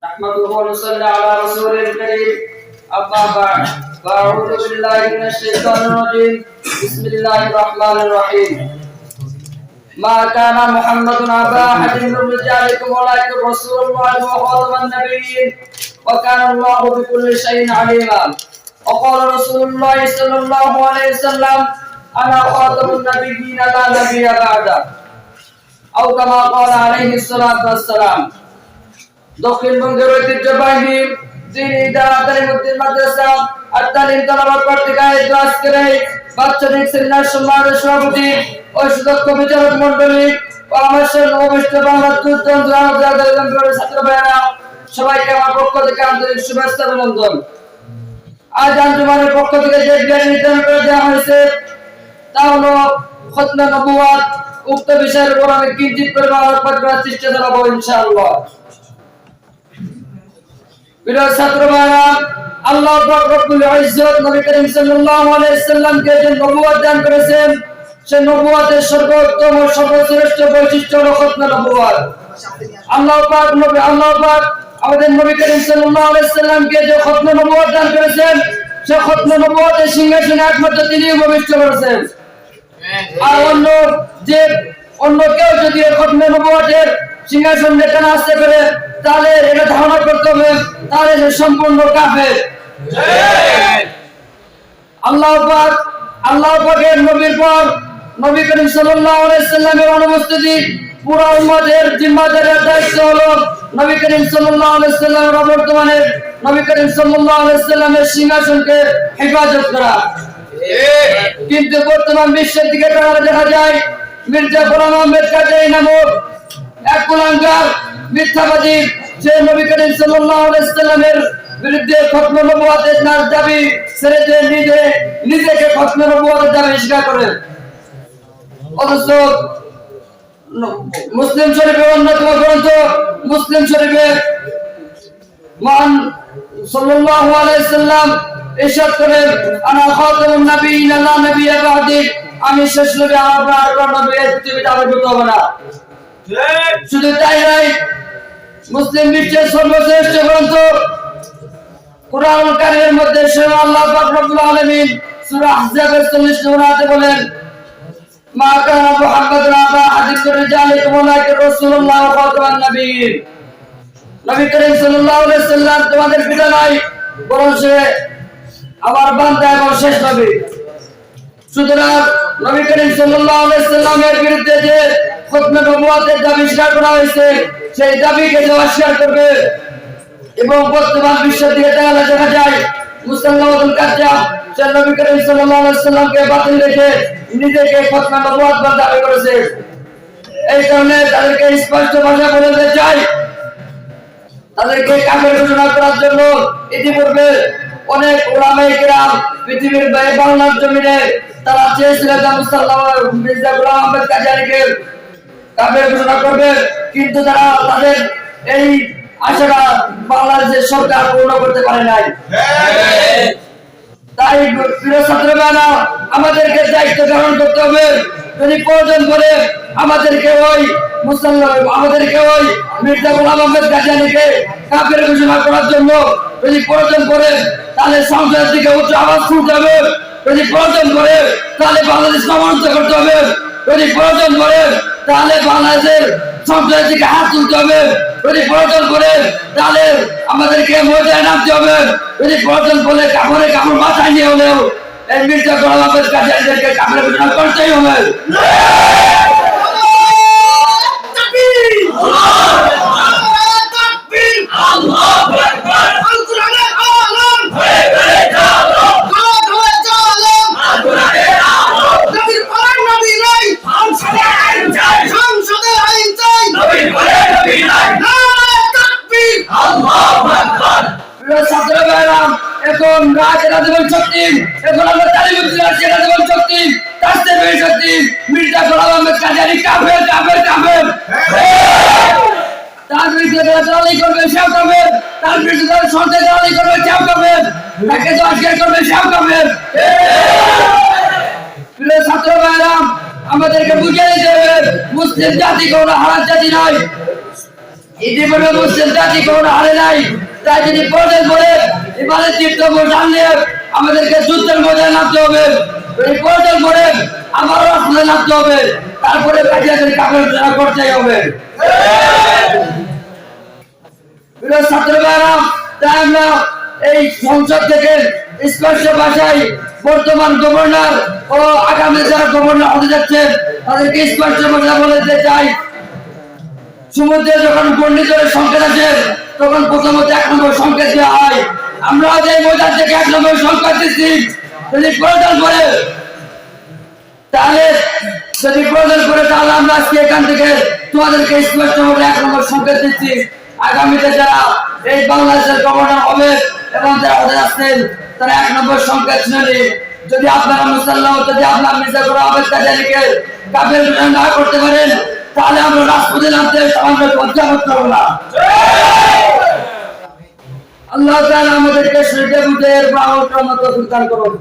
نحمده ونصلي على رسوله الكريم أما بعد فأعوذ بالله من الشيطان الرجيم بسم الله الرحمن الرحيم ما كان محمد أبا أحد من رجالكم ولكن رسول الله وخاتم النبيين وكان الله بكل شيء عليما وقال رسول الله صلى الله عليه وسلم أنا خاتم النبيين لا نبي بعده أو كما قال عليه الصلاة والسلام দক্ষিণবঙ্গের ঐতিহ্যবাহী যিনি তালিমউদ্দিন মাদ্রাসা আর তালিম তালাবাত পত্রিকায় আজকের এই বাৎসরিক সেমিনার সম্মানের সভাপতি ও সুদক্ষ বিচারক মণ্ডলী ও আমার সঙ্গে উপবিষ্ট বাংলার দুর্দান্ত ছাত্র ভাইয়েরা সবাইকে আমার পক্ষ থেকে আন্তরিক শুভেচ্ছা অভিনন্দন। আজ আঞ্জুমানের পক্ষ থেকে যে বিষয় নির্ধারণ করে দেওয়া হয়েছে তা হলো খতমে নবুওয়াত। উক্ত বিষয়ের উপর আমি কিঞ্চিত পরিমাণ আলোকপাত করার চেষ্টা চালাবো ইনশাআল্লাহ। প্রিয় ছাত্র ভাইরা, আল্লাহ পাক রব্বুল ইজ্জত নবী করিম সাল্লাল্লাহু আলাইহি ওয়াসাল্লামকে যে নবুয়ত দান করেছেন সেই নবুয়তের সর্বোত্তম ও সর্বশ্রেষ্ঠ বৈশিষ্ট্য হলো খতমে নবুয়ত। আল্লাহ পাক আমাদের নবী করিম সাল্লাল্লাহু আলাইহি ওয়াসাল্লামকে যে খতমে নবুয়ত দান করেছেন সেই খতমে নবুয়তের সিংহাসনে একমাত্র তিনিই উপবিষ্ট করেছেন। আর অন্য কেউ যদি খতমে নবুয়তের সিংহাসন যেখানে আসতে পারে তাহলে এটা ধারণা করতে হবে তাহলে সে সম্পূর্ণ কাফের। আল্লাহ পাকের নবীর পর নবী করিম সাল্লাল্লাহু আলাইহি ওয়াসাল্লামের অনুপস্থিতি পুরো উম্মতের জিম্মাদারের দায়িত্ব হলো নবী করিম সাল্লাল্লাহু আলাইহি ওয়াসাল্লামের বর্তমানে নবী করিম সাল্লাল্লাহু আলাইহি ওয়াসাল্লামের সিংহাসনকে হেফাজত করা। কিন্তু বর্তমান বিশ্বের দিকে তাকালে দেখা যায় মির্জা গোলাম আহমেদ কাদিয়ানী নামক এক কুলাঙ্গার মিথ্যাবাদী যে নবী করিম সাল্লাল্লাহু আলাইহি ওয়াসাল্লামের বিরুদ্ধে খতমে নবুয়তের দাবি ছেড়ে দিয়ে নিজেকে খতমে নবুয়তের দাবি স্বীকার করে। অথচ মুসলিম শরীফের অন্যতম গ্রন্থ মুসলিম শরীফের মহান সাল্লাল্লাহু আলাইহি ওয়াসাল্লাম ইরশাদ করেন আনা খাতামুন নাবিয়্যিন লা নাবিয়্যা বা'দি, আমি শেষ নবী, আমার পর আর কোনো নবী এই পৃথিবীতে আবির্ভূত হবে না। শুধু তাই নয়, মুসলিম বিশ্বের সর্বশ্রেষ্ঠ গ্রন্থ কুরআনুল কারীমের মধ্যে স্বয়ং আল্লাহ পাক রব্বুল আলামিন সূরা আহজাবের 40 নম্বর আয়াতে বলেন মা কানা মুহাম্মাদুন আবা আহাদিন মির রিজালিকুম ওয়ালাকিন রাসূলুল্লাহ ওয়া খাতামান নাবিয়্যিন। নবী করিম সাল্লাল্লাহু আলাইহি ওয়াসাল্লাম তোমাদের পিতা নয়, বরং সে আমার বান্দা এবং শেষ নবী। সুতরাং নবী করিম সাল্লাল্লাহু আলাইহি ওয়াসাল্লামের বিরুদ্ধে যে খতমে নবুয়তের দাবি স্বীকার করা হয়েছে সেই দাবিকে যে অস্বীকার করবে এবং বর্তমান বিশ্বের দিকে তাকালে দেখা যায় মুসাল্লামাতুল কাজ্জাব সে নবী করিম সাল্লাল্লাহু আলাইহি ওয়াসাল্লামকে বাতিল রেখে নিজেকে খতমে নবুয়ত বলে দাবি করেছে। এই কারণে তাদেরকে স্পষ্ট ভাষায় বলতে চাই, তাদেরকে কাফের ঘোষণা করার জন্য ইতিপূর্বে অনেক উলামায়ে কেরাম পৃথিবীর বাংলার জমিনে তারা চেয়েছিলেন মির্জা গোলাম আহমেদ কাদিয়ানীকে কাফের ঘোষণা করবে, কিন্তু তারা তাদের এই আশাটা বাংলাদেশের সরকার পূর্ণ করতে পারে নাই। তাই প্রিয় ছাত্ররা, আমাদেরকে দায়িত্ব গ্রহণ করতে হবে। যদি প্রয়োজন পড়ে আমাদেরকে ওই মির্জা গোলাম আহমেদ কাদিয়ানীকে কাফের ঘোষণা করার জন্য যদি প্রয়োজন পড়ে তাহলে সংসদের দিকে উচ্চ আওয়াজ তুলতে হবে। যদি প্রয়োজন পড়ে তাহলে বাংলাদেশ অবরুদ্ধ করতে হবে। যদি প্রয়োজন পড়ে তাহলে বাংলাদেশের সংসদের দিকে হাত তুলতে হবে। যদি প্রয়োজন পড়ে তাহলে আমাদেরকে ময়দানে নামতে হবে। যদি প্রয়োজন পড়ে কাপড় মাথায় নিয়ে হলেও এই মির্জা গোলাম আহমেদ কাদিয়ানীকে কাফের ঘোষণা করতেই হবে। এখন রাজীবন শক্তি, এখন আমরা তালিমউদ্দিন আছি রাজীবন শক্তি, তাসলিমের শক্তি, মির্জা গোলাম আহমেদ কাদিয়ানী কাফের কাফের কাফের। তার বিরুদ্ধে দালালি করবে সেও কাফের, তার বিরুদ্ধে সন্ত্রাস দালালি করবে সেও কাফের, তাকে অস্বীকার করবে সেও কাফের। প্রিয় ছাত্র ভাইরা, আমাদেরকে বুঝিয়ে দিতে হবে মুসলিম জাতি কোনো হারাম জাতি নয়। ইতিপূর্বে মুসলিম জাতি কোনো হারে নাই, তাই যদি পর্যায় করে এবারে তীর্থ জানলে আমাদেরকে যুদ্ধের মধ্যে নামতে হবে, এই পর্যায় করে আবারও রাস্তায় নামতে হবে, তারপরে কাজিয়াদের কাপড় করতেই হবে। প্রিয় ছাত্র ভাইরা, তাই আমরা এই সংসদ থেকে স্পষ্ট ভাষায় বর্তমান গভর্নর ও আগামী যারা গভর্নর হতে যাচ্ছে তাদেরকে স্পষ্ট ভাষায় বলতে চাই, সমুদ্রে যখন ঘূর্ণিঝড়ের সংকেত আসে তখন প্রথমত 1 নম্বর সংকেত দেওয়া হয়। আমরা এই ময়দান থেকে 1 নম্বর সংকেত দিচ্ছি, যদি প্রয়োজন পড়ে তাহলে তাহলে আমরা আজকে এখান থেকে তোমাদেরকে স্পষ্ট ভাবে 1 নম্বর সংকেত দিচ্ছি, আগামীতে যারা এই বাংলাদেশের গভর্নর হবে এবং যারা হতে যাচ্ছেন তারা 1 নম্বর সংকেত শুনে যদি আপনারা মুসলমান, যদি আপনার মির্জা গোলাম আহমেদ কাদিয়ানীকে কাফের ঘোষণা না করতে পারেন তাহলে আমরা রাজপথে নামতে আমরা লজ্জা করতে পারবো না। আল্লাহ তাআলা আমাদেরকে শরীরে বুঝে এর আমল করার মতো দান করুন।